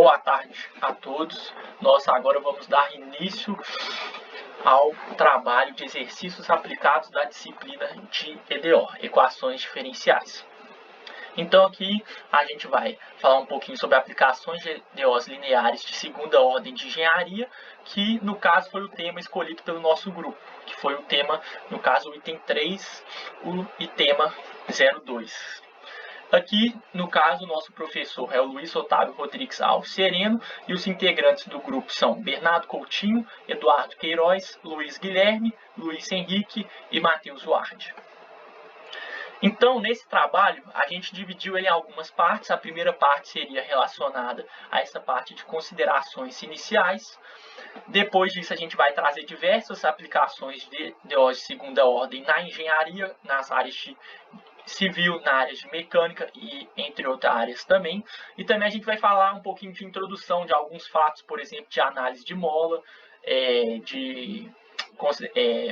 Boa tarde a todos. Nós agora vamos dar início ao trabalho de exercícios aplicados da disciplina de EDO, Equações Diferenciais. Então aqui a gente vai falar um pouquinho sobre aplicações de EDOs lineares de segunda ordem de engenharia, que no caso foi o tema escolhido pelo nosso grupo, que foi o tema, no caso o item 3 e tema 02. Aqui, no caso, o nosso professor é o Luiz Otávio Rodrigues Alves Sereno e os integrantes do grupo são Bernardo Coutinho, Eduardo Queiroz, Luiz Guilherme, Luiz Henrique e Matheus Ward. Então, nesse trabalho, a gente dividiu ele em algumas partes. A primeira parte seria relacionada a essa parte de considerações iniciais. Depois disso, a gente vai trazer diversas aplicações de EDOs de segunda ordem na engenharia, nas áreas de civil, na área de mecânica e entre outras áreas também. E também a gente vai falar um pouquinho de introdução de alguns fatos, por exemplo, de análise de mola, de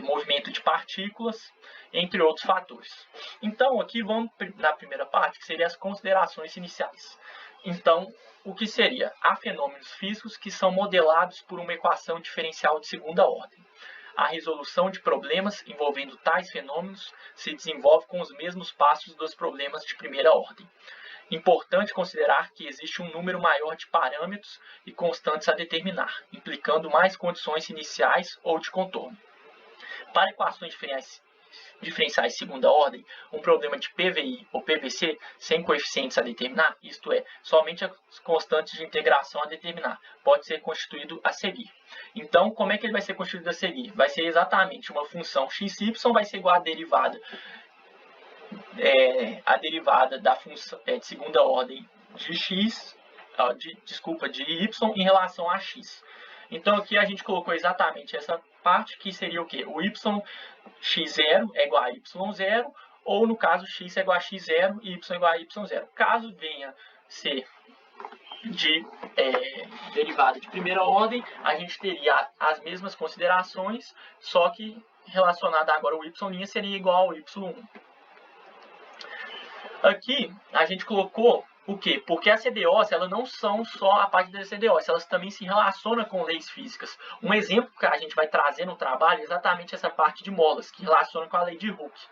movimento de partículas, entre outros fatores. Então, aqui vamos na primeira parte, que seria as considerações iniciais. Então, o que seria? Há fenômenos físicos que são modelados por uma equação diferencial de segunda ordem. A resolução de problemas envolvendo tais fenômenos se desenvolve com os mesmos passos dos problemas de primeira ordem. Importante considerar que existe um número maior de parâmetros e constantes a determinar, implicando mais condições iniciais ou de contorno. Para equações diferenciais de segunda ordem, um problema de PVI ou PVC sem coeficientes a determinar, isto é, somente as constantes de integração a determinar, pode ser constituído a seguir. Então, como é que ele vai ser constituído a seguir? Vai ser exatamente uma função xy vai ser igual à derivada da função de segunda ordem de x, de y em relação a x. Então aqui a gente colocou exatamente essa parte, que seria o quê? O x0 é igual a y0, ou no caso x é igual a x0 e y é igual a y0. Caso venha ser de derivada de primeira ordem, a gente teria as mesmas considerações, só que relacionada agora o y' seria igual ao y1. Aqui a gente colocou o quê? Porque as CDOs, elas não são só a parte das CDOs, elas também se relacionam com leis físicas. Um exemplo que a gente vai trazer no trabalho é exatamente essa parte de molas, que relaciona com a lei de Hooke.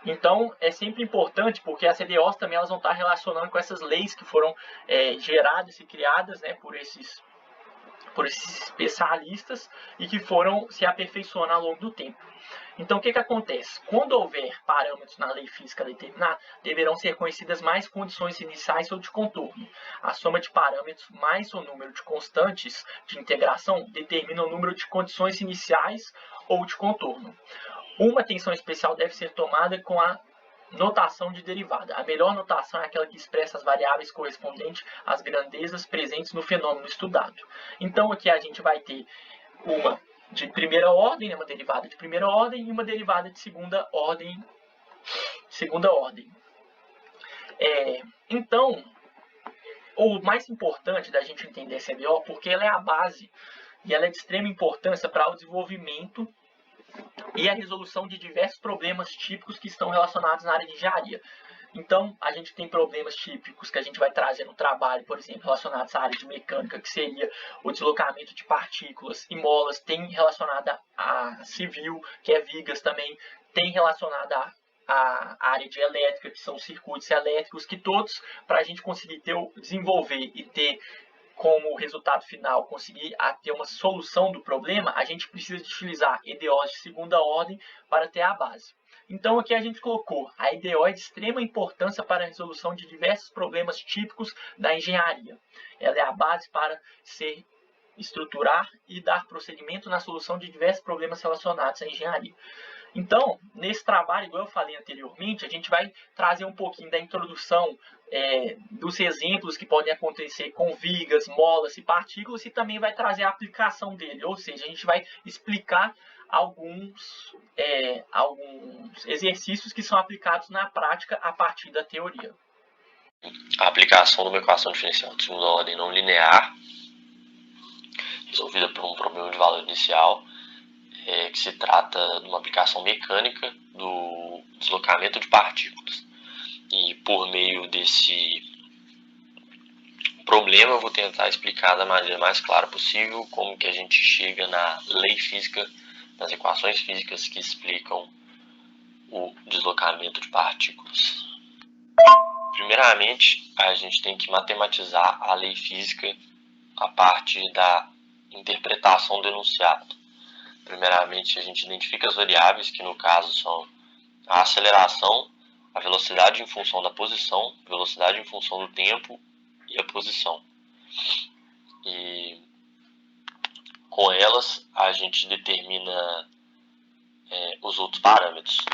Então, é sempre importante, porque as CDOs também elas vão estar relacionando com essas leis que foram geradas e criadas, né, por esses especialistas e que foram se aperfeiçoando ao longo do tempo. Então, o que acontece? Quando houver parâmetros na lei física determinada, deverão ser conhecidas mais condições iniciais ou de contorno. A soma de parâmetros mais o número de constantes de integração determina o número de condições iniciais ou de contorno. Uma atenção especial deve ser tomada com a notação de derivada. A melhor notação é aquela que expressa as variáveis correspondentes às grandezas presentes no fenômeno estudado. Então, aqui a gente vai ter uma de primeira ordem, uma derivada de primeira ordem e uma derivada de segunda ordem. Então, o mais importante da gente entender essa EDO, porque ela é a base e ela é de extrema importância para o desenvolvimento e a resolução de diversos problemas típicos que estão relacionados na área de engenharia. Então, a gente tem problemas típicos que a gente vai trazer no trabalho, por exemplo, relacionados à área de mecânica, que seria o deslocamento de partículas e molas, tem relacionada a civil, que é vigas também, tem relacionada a área de elétrica, que são circuitos elétricos, que todos, para a gente conseguir desenvolver e ter como resultado final, conseguir ter uma solução do problema, a gente precisa de utilizar EDOs de segunda ordem para ter a base. Então aqui a gente colocou a EDO é de extrema importância para a resolução de diversos problemas típicos da engenharia. Ela é a base para se estruturar e dar procedimento na solução de diversos problemas relacionados à engenharia. Então, nesse trabalho, igual eu falei anteriormente, a gente vai trazer um pouquinho da introdução dos exemplos que podem acontecer com vigas, molas e partículas e também vai trazer a aplicação dele, ou seja, a gente vai explicar alguns exercícios que são aplicados na prática a partir da teoria. A aplicação de uma equação diferencial de segunda ordem não linear, resolvida por um problema de valor inicial, que se trata de uma aplicação mecânica do deslocamento de partículas. E por meio problema, eu vou tentar explicar da maneira mais clara possível como que a gente chega na lei física, nas equações físicas que explicam o deslocamento de partículas. Primeiramente, a gente tem que matematizar a lei física a partir da interpretação do enunciado. Primeiramente, a gente identifica as variáveis, que no caso são a aceleração, a velocidade em função da posição, velocidade em função do tempo e a posição. E com elas, a gente determina os outros parâmetros.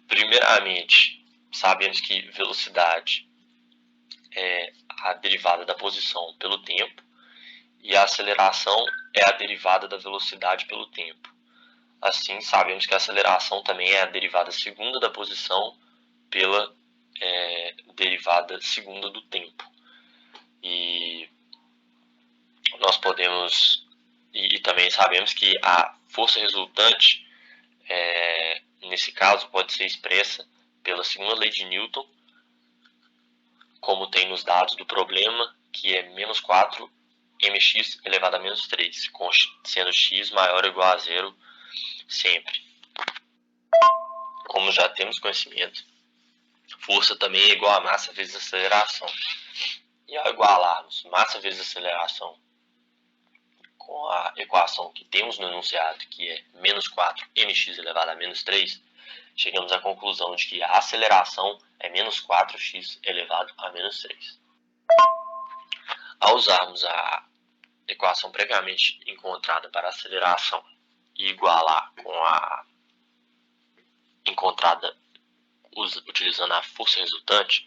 Primeiramente, sabemos que velocidade é a derivada da posição pelo tempo e a aceleração é a derivada da velocidade pelo tempo. Assim, sabemos que a aceleração também é a derivada segunda da posição pela derivada segunda do tempo. E nós podemos, e também sabemos que a força resultante, nesse caso, pode ser expressa pela segunda lei de Newton, como tem nos dados do problema, que é menos 4 mx elevado a menos 3, sendo x maior ou igual a zero sempre. Como já temos conhecimento, força também é igual a massa vezes aceleração. E ao igualarmos massa vezes aceleração com a equação que temos no enunciado, que é menos 4 mx elevado a menos 3, chegamos à conclusão de que a aceleração é menos 4x elevado a menos 3. Ao usarmos a equação previamente encontrada para a aceleração e igualar com a encontrada utilizando a força resultante,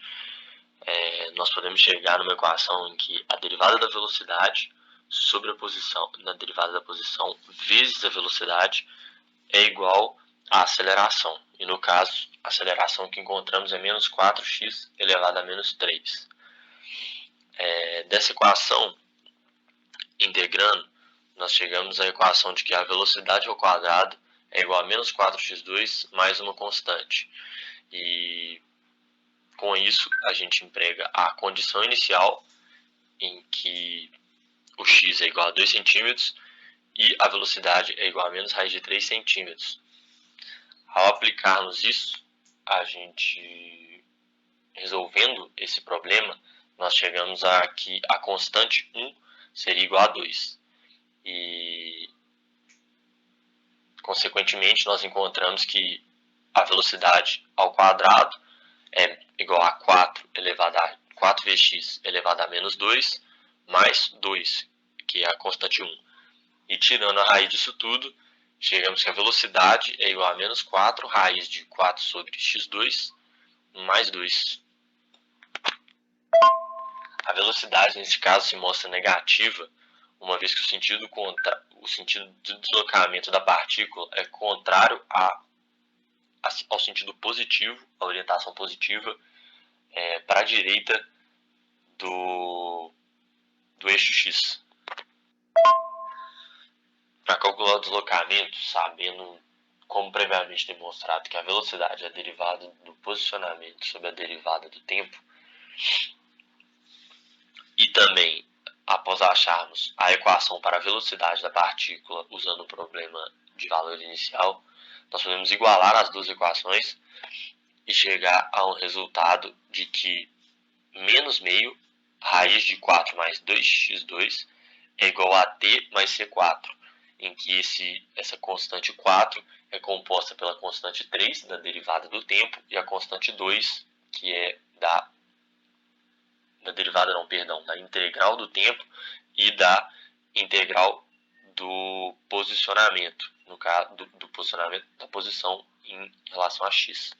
nós podemos chegar numa equação em que a derivada da velocidade sobre a posição, na derivada da posição vezes a velocidade é igual à aceleração. E no caso, a aceleração que encontramos é menos 4x elevado a menos 3. Dessa equação, integrando, nós chegamos à equação de que a velocidade ao quadrado é igual a menos 4x2 mais uma constante. E com isso, a gente emprega a condição inicial, em que o x é igual a 2 centímetros e a velocidade é igual a menos raiz de 3 centímetros. Ao aplicarmos isso, a gente, resolvendo esse problema, nós chegamos a que a constante 1 seria igual a 2. E, consequentemente, nós encontramos que a velocidade ao quadrado é igual a 4 elevado a 4 vezes x elevado a menos 2 mais 2, que é a constante 1. E tirando a raiz disso tudo, chegamos que a velocidade é igual a menos 4 raiz de 4 sobre x2 mais 2. A velocidade, nesse caso, se mostra negativa, uma vez que o sentido de deslocamento da partícula é contrário ao sentido positivo, a orientação positiva, para a direita do eixo x. Para calcular o deslocamento, sabendo, como previamente demonstrado, que a velocidade é a derivada do posicionamento sobre a derivada do tempo, e também, após acharmos a equação para a velocidade da partícula usando o problema de valor inicial, nós podemos igualar as duas equações e chegar a um resultado de que menos meio raiz de 4 mais 2x2 é igual a t mais c4, em que essa constante 4 é composta pela constante 3 da derivada do tempo e a constante 2, que é da integral do tempo e da integral do posicionamento, no caso do posicionamento da posição em relação a x.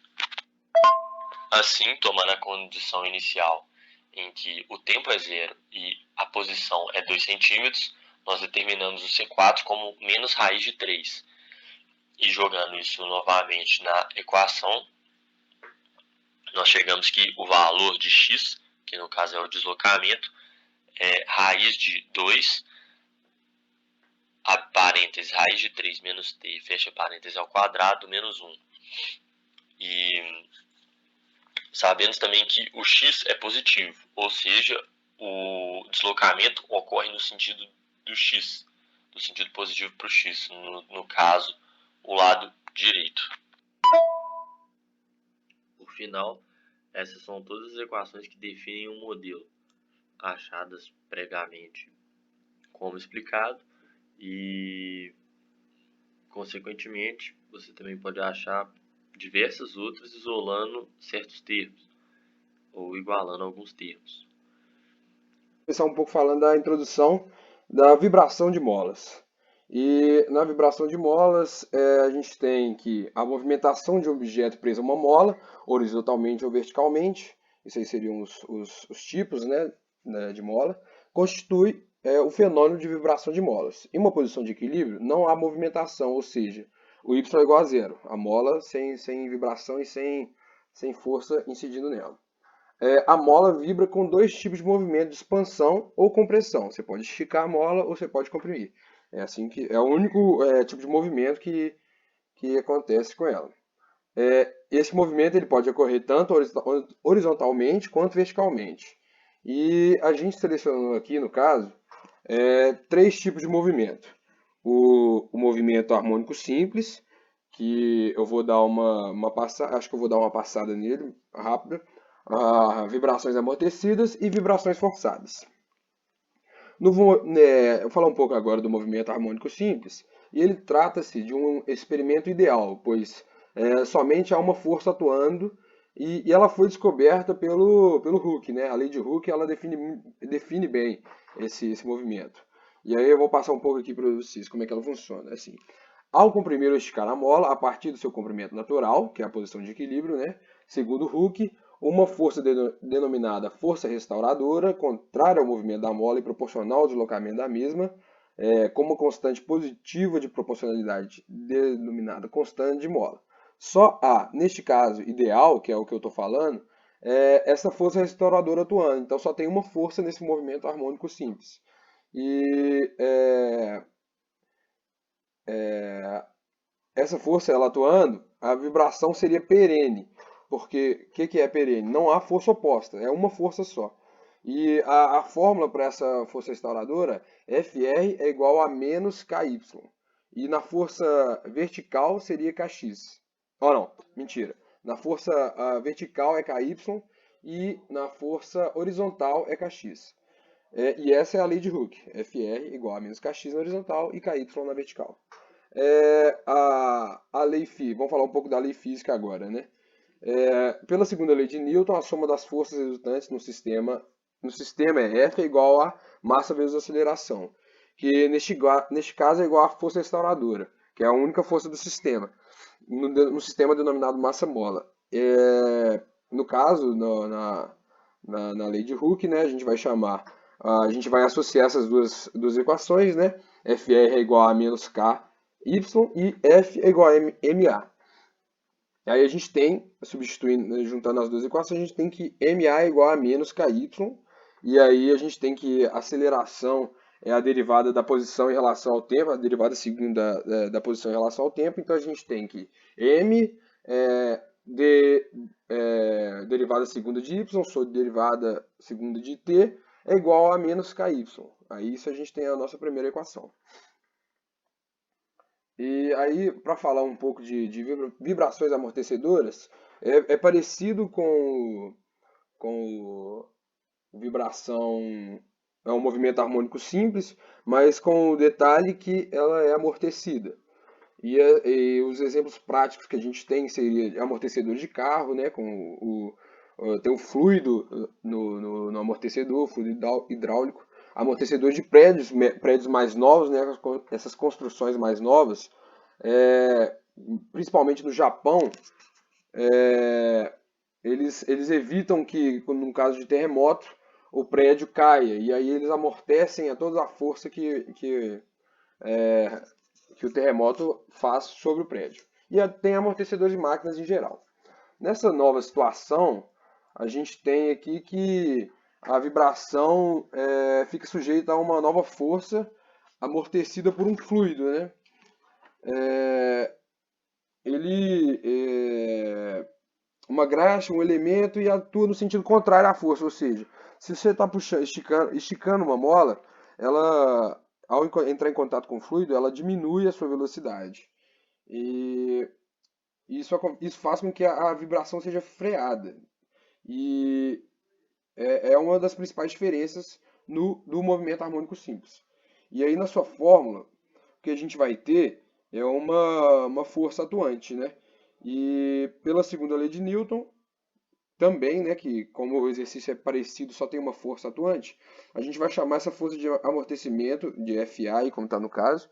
Assim, tomando a condição inicial em que o tempo é 0 e a posição é 2 centímetros, nós determinamos o C4 como menos raiz de 3. E jogando isso novamente na equação, nós chegamos que o valor de x, que no caso é o deslocamento, é raiz de 2, abre parênteses, raiz de 3 menos t, fecha parênteses ao quadrado, menos 1. E Sabemos também que o x é positivo, ou seja, o deslocamento ocorre no sentido do x, do sentido positivo para o x, no caso, o lado direito. Por final, essas são todas as equações que definem um modelo, achadas previamente como explicado, e, consequentemente, você também pode achar diversas outras isolando certos termos, ou igualando alguns termos. Começar um pouco falando da introdução da vibração de molas. E na vibração de molas, a gente tem que a movimentação de um objeto preso a uma mola, horizontalmente ou verticalmente, isso aí seriam os tipos, né, de mola, constitui o fenômeno de vibração de molas. Em uma posição de equilíbrio, não há movimentação, ou seja, o y é igual a zero, a mola sem vibração e sem força incidindo nela. A mola vibra com dois tipos de movimento, de expansão ou compressão. Você pode esticar a mola ou você pode comprimir. É assim que é o único tipo de movimento que acontece com ela. Esse movimento ele pode ocorrer tanto horizontalmente quanto verticalmente. E a gente selecionou aqui, no caso, três tipos de movimento. O movimento harmônico simples, que eu vou dar uma passada, acho que eu vou dar uma passada nele rápida. Vibrações amortecidas e vibrações forçadas. Eu vou falar um pouco agora do movimento harmônico simples, e ele trata-se de um experimento ideal, pois somente há uma força atuando e ela foi descoberta pelo Hooke, né? A lei de Hooke ela define bem esse movimento. E aí eu vou passar um pouco aqui para vocês como é que ela funciona. Assim, ao comprimir ou esticar a mola, a partir do seu comprimento natural, que é a posição de equilíbrio, né? Segundo Hooke, uma força denominada força restauradora, contrária ao movimento da mola e proporcional ao deslocamento da mesma, com uma constante positiva de proporcionalidade denominada constante de mola. Só há, neste caso ideal, que é o que eu estou falando, essa força restauradora atuando. Então só tem uma força nesse movimento harmônico simples. E essa força ela atuando, a vibração seria perene. Porque o que é perene? Não há força oposta, é uma força só. E a fórmula para essa força restauradora, Fr é igual a menos Ky. E na força vertical seria Kx. Oh não, mentira. Na força vertical é Ky e na força horizontal é Kx. E essa é a lei de Hooke. Fr igual a menos Kx na horizontal e Ky na vertical. A lei vamos falar um pouco da lei física agora, né? Pela segunda lei de Newton, a soma das forças resultantes no sistema é F é igual a massa vezes aceleração, que neste caso é igual à força restauradora, que é a única força do sistema, no sistema denominado massa-mola. No caso, na lei de Hooke, né, a gente vai associar essas duas equações, né? Fr é igual a menos K y e F é igual a ma. Aí a gente tem, substituindo, juntando as duas equações, a gente tem que ma é igual a menos ky, e aí a gente tem que a aceleração é a derivada da posição em relação ao tempo, a derivada segunda da posição em relação ao tempo, então a gente tem que m derivada segunda de y sobre derivada segunda de t é igual a menos ky. Aí isso a gente tem a nossa primeira equação. E aí, para falar um pouco de vibrações amortecedoras, é parecido com vibração, é um movimento harmônico simples, mas com o detalhe que ela é amortecida. E os exemplos práticos que a gente tem seria amortecedores de carro, né, tem o fluido no amortecedor, fluido hidráulico, amortecedor de prédios mais novos, né, essas construções mais novas, principalmente no Japão, eles evitam que, no caso de terremoto, o prédio caia, e aí eles amortecem a toda a força que o terremoto faz sobre o prédio. E tem amortecedores de máquinas em geral. Nessa nova situação, a gente tem aqui que a vibração fica sujeita a uma nova força amortecida por um fluido, né? Ele uma graxa, um elemento e atua no sentido contrário à força, ou seja, se você está esticando uma mola, ela, ao entrar em contato com o fluido, ela diminui a sua velocidade. E isso faz com que a vibração seja freada. E é uma das principais diferenças do movimento harmônico simples. E aí na sua fórmula, o que a gente vai ter é uma força atuante, né? E pela segunda lei de Newton, também, né, que como o exercício é parecido, só tem uma força atuante, a gente vai chamar essa força de amortecimento, de FA, como está no caso,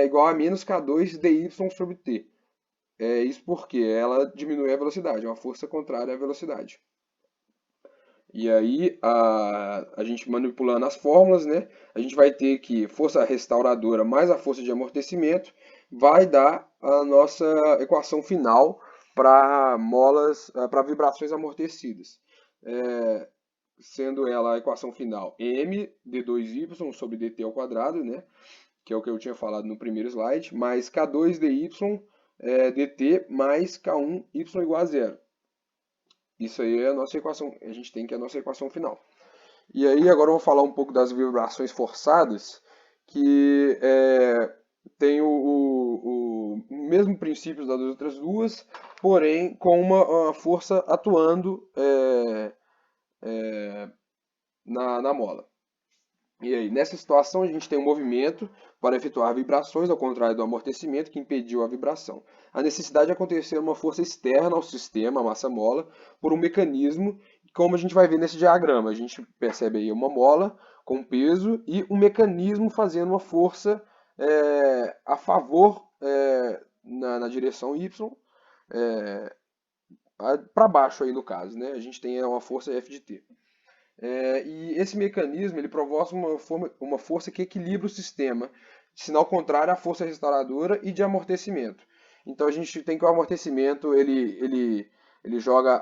igual a menos K2 dy sobre T. Isso porque ela diminui a velocidade, é uma força contrária à velocidade. E aí, a gente manipulando as fórmulas, né, a gente vai ter que força restauradora mais a força de amortecimento vai dar a nossa equação final para molas, para vibrações amortecidas. Sendo ela a equação final m d2y sobre dt ao quadrado, né, que é o que eu tinha falado no primeiro slide, mais k2 dy dt mais k1 y igual a zero. Isso aí é a nossa equação, a gente tem que é a nossa equação final. E aí agora eu vou falar um pouco das vibrações forçadas, que tem o mesmo princípio das outras duas, porém com uma força atuando na mola. E aí, nessa situação, a gente tem um movimento para efetuar vibrações, ao contrário do amortecimento, que impediu a vibração. A necessidade de acontecer uma força externa ao sistema, a massa-mola, por um mecanismo, como a gente vai ver nesse diagrama. A gente percebe aí uma mola com peso e um mecanismo fazendo uma força a favor na direção Y, para baixo aí no caso, né? A gente tem uma força F de T. E esse mecanismo ele provoca uma força que equilibra o sistema, sinal contrário à força restauradora e de amortecimento. Então a gente tem que o amortecimento ele joga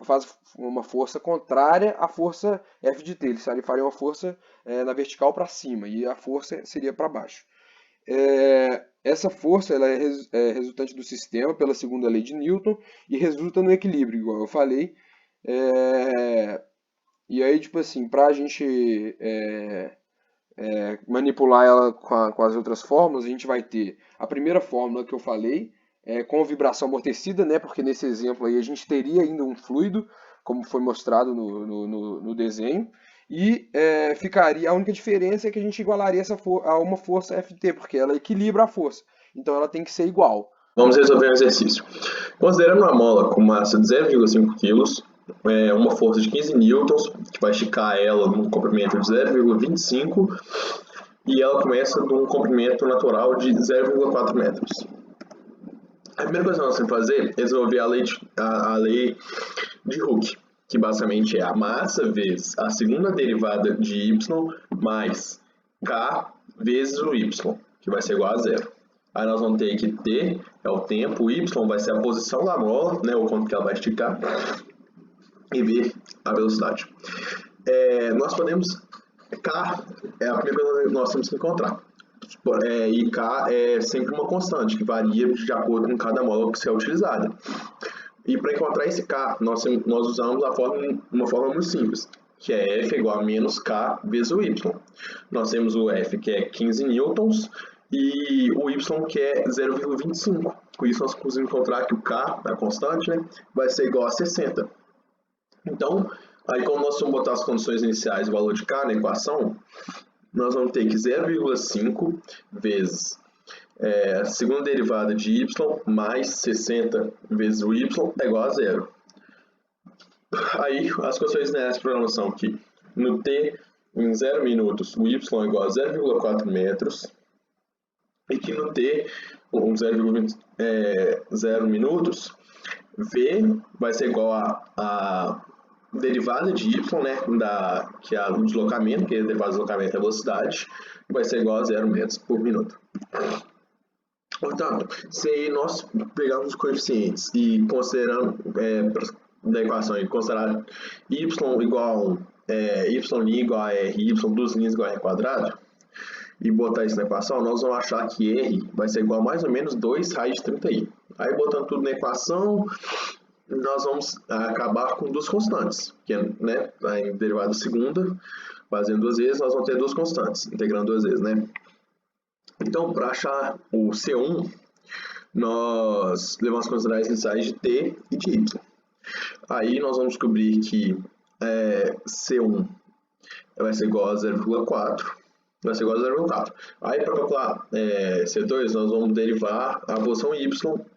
faz uma força contrária à força F de T. Ele faria uma força na vertical para cima e a força seria para baixo. Essa força ela é resultante do sistema pela segunda lei de Newton e resulta no equilíbrio, igual eu falei. E aí, tipo assim, para a gente manipular ela com as outras fórmulas, a gente vai ter a primeira fórmula que eu falei, com vibração amortecida, né? Porque nesse exemplo aí a gente teria ainda um fluido, como foi mostrado no desenho, e ficaria, a única diferença é que a gente igualaria a uma força Ft, porque ela equilibra a força, então ela tem que ser igual. Vamos resolver um exercício. Considerando uma mola com massa de 0,5 kg, uma força de 15 newtons, que vai esticar ela num comprimento de 0,25 e ela começa de um comprimento natural de 0,4 metros. A primeira coisa que nós temos que fazer é resolver a lei de Hooke, que basicamente é a massa vezes a segunda derivada de y mais k vezes o y, que vai ser igual a zero. Aí nós vamos ter que t é o tempo, o y vai ser a posição da mola, né, o quanto que ela vai esticar, e v a velocidade. Nós podemos, k é a primeira coisa que nós temos que encontrar. E k é sempre uma constante, que varia de acordo com cada mola que é utilizada. E para encontrar esse k, nós usamos uma forma muito simples, que é F igual a menos k vezes o y. Nós temos o F, que é 15 newtons, e o y, que é 0,25. Com isso, nós conseguimos encontrar que o k, a constante, né, vai ser igual a 60. Então, aí como nós vamos botar as condições iniciais, o valor de k na equação, nós vamos ter que 0,5 vezes a segunda derivada de y mais 60 vezes o y é igual a zero. Aí, as condições iniciais para a são que no t, em 0 minutos, o y é igual a 0,4 metros, e que no t, com 0,0 minutos, v vai ser igual a derivada de y, né, que é o deslocamento, que é a derivada do deslocamento é a velocidade, vai ser igual a 0 metros por minuto. Portanto, se nós pegarmos os coeficientes e considerando da equação e considerar y igual y' igual a r, y duas linhas igual a r quadrado, e botar isso na equação, nós vamos achar que r vai ser igual a mais ou menos 2 raios de 30i. Aí, botando tudo na equação, nós vamos acabar com duas constantes, que é, né, a derivada segunda, fazendo duas vezes, nós vamos ter duas constantes, integrando duas vezes, né? Então, para achar o C1, nós levamos as considerações iniciais de t e de y. Aí nós vamos descobrir que C1 vai ser igual a 0,4, vai ser igual a 0,4. Aí, para calcular C2, nós vamos derivar a posição y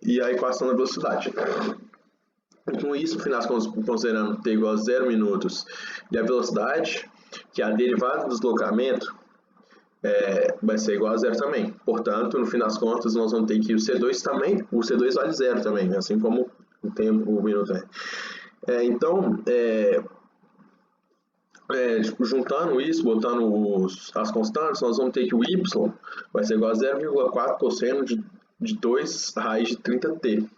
e a equação da velocidade. Com isso, no final, considerando t igual a 0 minutos e a velocidade, que é a derivada do deslocamento, vai ser igual a zero também. Portanto, no fim das contas, nós vamos ter que o C2 também, o C2 vale zero também, assim como o tempo, o minuto é. Então, juntando isso, botando as constantes, nós vamos ter que o y vai ser igual a 0,4 cosseno de 2 raiz de 30t.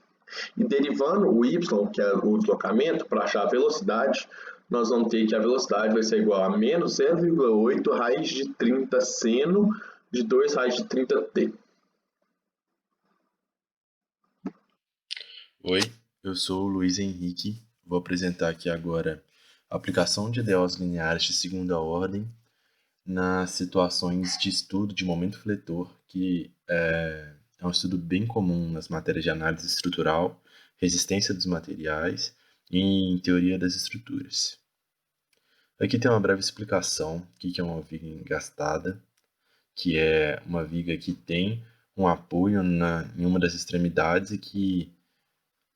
E derivando o y, que é o deslocamento, para achar a velocidade, nós vamos ter que a velocidade vai ser igual a menos 0,8 raiz de 30 seno de 2 raiz de 30t. Oi, eu sou o Luiz Henrique. Vou apresentar aqui agora a aplicação de EDOs lineares de segunda ordem nas situações de estudo de momento fletor, que é um estudo bem comum nas matérias de análise estrutural, resistência dos materiais e em teoria das estruturas. Aqui tem uma breve explicação do que é uma viga engastada, que é uma viga que tem um apoio em uma das extremidades e que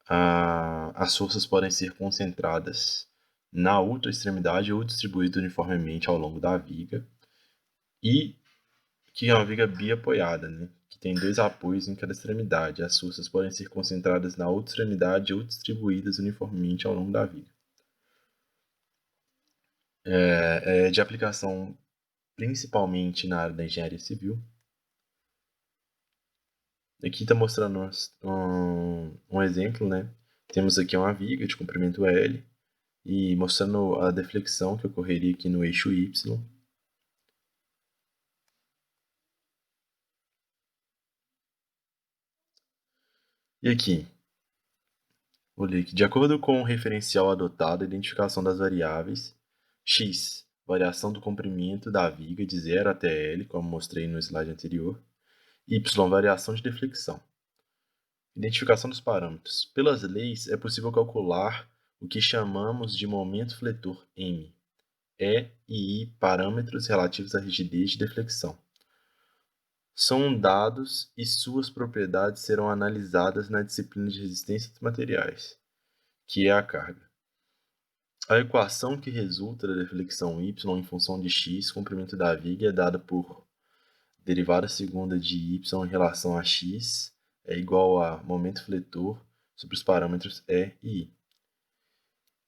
as forças podem ser concentradas na outra extremidade ou distribuídas uniformemente ao longo da viga, e que é uma viga biapoiada, né? Que tem dois apoios em cada extremidade. As forças podem ser concentradas na outra extremidade ou distribuídas uniformemente ao longo da viga. É de aplicação principalmente na área da engenharia civil. Aqui está mostrando um exemplo, né? Temos aqui uma viga de comprimento L e mostrando a deflexão que ocorreria aqui no eixo Y. E aqui, vou ler aqui. De acordo com o referencial adotado, a identificação das variáveis x, variação do comprimento da viga de 0 até L, como mostrei no slide anterior, y, variação de deflexão. Identificação dos parâmetros. Pelas leis, é possível calcular o que chamamos de momento fletor M, E e I parâmetros relativos à rigidez de deflexão. São dados e suas propriedades serão analisadas na disciplina de resistência dos materiais, que é a carga. A equação que resulta da deflexão y em função de x, comprimento da viga, é dada por derivada segunda de y em relação a x é igual a momento fletor sobre os parâmetros E e I.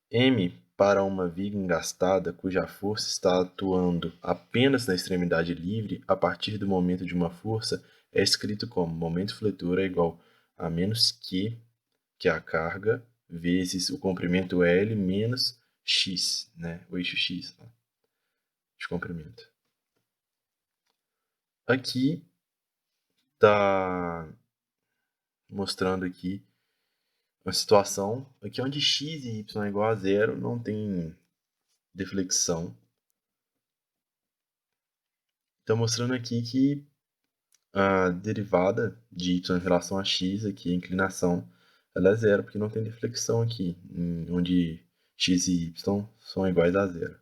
M para uma viga engastada cuja força está atuando apenas na extremidade livre a partir do momento de uma força é escrito como momento fletor é igual a menos Q, que é a carga, vezes o comprimento L menos x, né? O eixo x, tá? De comprimento. Aqui está mostrando aqui uma situação aqui onde x e y é igual a zero, não tem deflexão. Está mostrando aqui que a derivada de y em relação a x, aqui a inclinação, ela é zero, porque não tem deflexão aqui, onde x e y são iguais a zero.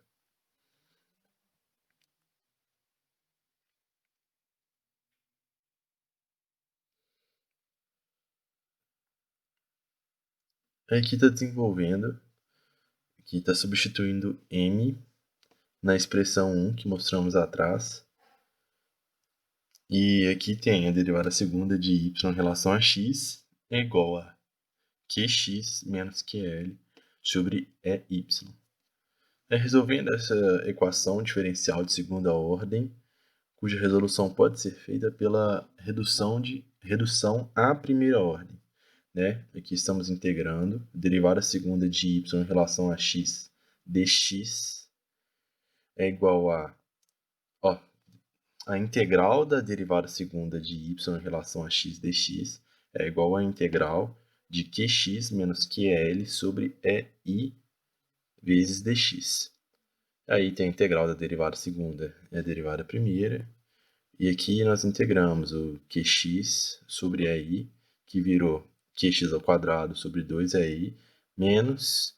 Aqui está desenvolvendo, aqui está substituindo m na expressão 1 que mostramos atrás. E aqui tem a derivada segunda de y em relação a x é igual a qx menos ql sobre EY. Resolvendo essa equação diferencial de segunda ordem, cuja resolução pode ser feita pela redução à primeira ordem. Né? Aqui estamos integrando a derivada segunda de y em relação a x dx é igual a integral da derivada segunda de y em relação a x dx é igual à integral de qx menos ql sobre ei vezes dx. Aí tem a integral da derivada segunda e a derivada primeira. E aqui nós integramos o qx sobre ei, que virou qx ao quadrado sobre 2ei, menos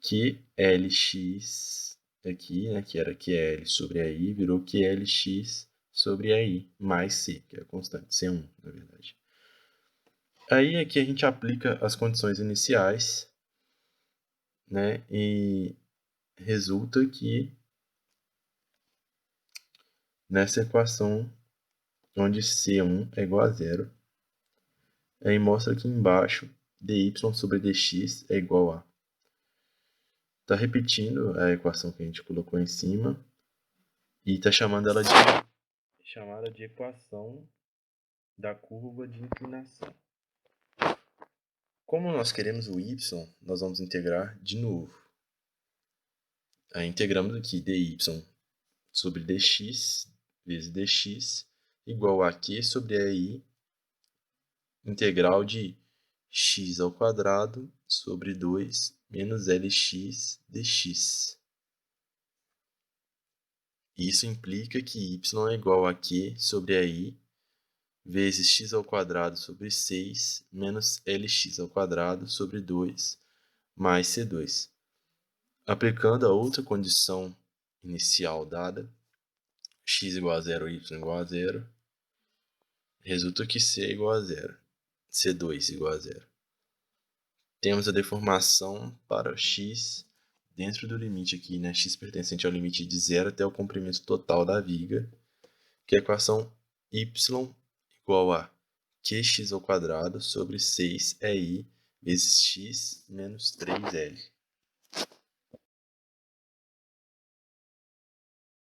qlx aqui, né, que era ql sobre ei, virou qlx sobre ei mais c, que é a constante, c1, na verdade. Aí aqui a gente aplica as condições iniciais, né, e resulta que nessa equação onde C1 é igual a zero, aí mostra aqui embaixo dy sobre dx é igual a. Está repetindo a equação que a gente colocou em cima e está chamando ela de equação da curva de inclinação. Como nós queremos o y, nós vamos integrar de novo. Aí integramos aqui dy sobre dx vezes dx igual a q sobre ei integral de x ao quadrado sobre 2 menos lx dx. Isso implica que y é igual a q sobre ei vezes x ao quadrado sobre 6 menos lx ao quadrado sobre 2 mais c2. Aplicando a outra condição inicial dada, x igual a 0, y igual a 0, resulta que c é igual a 0, c2 igual a 0. Temos a deformação para x dentro do limite aqui, né? X pertencente ao limite de 0 até o comprimento total da viga, que é a equação y igual a qx ao quadrado sobre 6ei vezes x menos 3l.